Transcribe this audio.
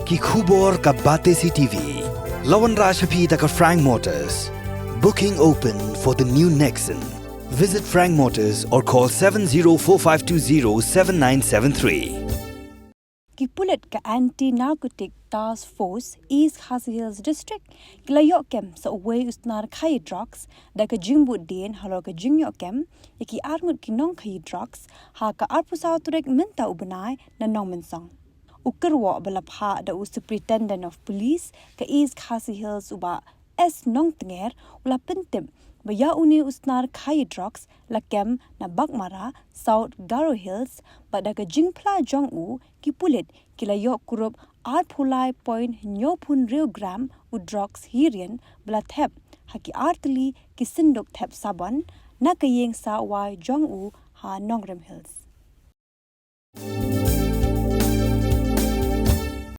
Ki khubor ka bate si TV. Lawan Rashapi taka Frank Motors. Booking open for the new Nexon. Visit Frank Motors or call 7045207973. Kipulet ka anti-narcotic task force East Khaïi Hills District kilayok kem sa uway Snar Khaïi drugs da ka jingbut din halo ka jingyok kem yaki arngut kinong Khaïi drugs ha ka arpusaw turek menta ubanay na nongmensong. Ukerwa balapha da superintendent of police ka East Khaïi Hills uba S nong tenger ula pentip baya uni Snar Khaïi drugs la kem na Bakmara South Garo Hills pada ka jingpla jong u kipulit kilayok kurup 8.9 gram u drugs hirian bala thep haki artli kisindok thep saban na kayeng sa wa jong u ha Nongrim Hills.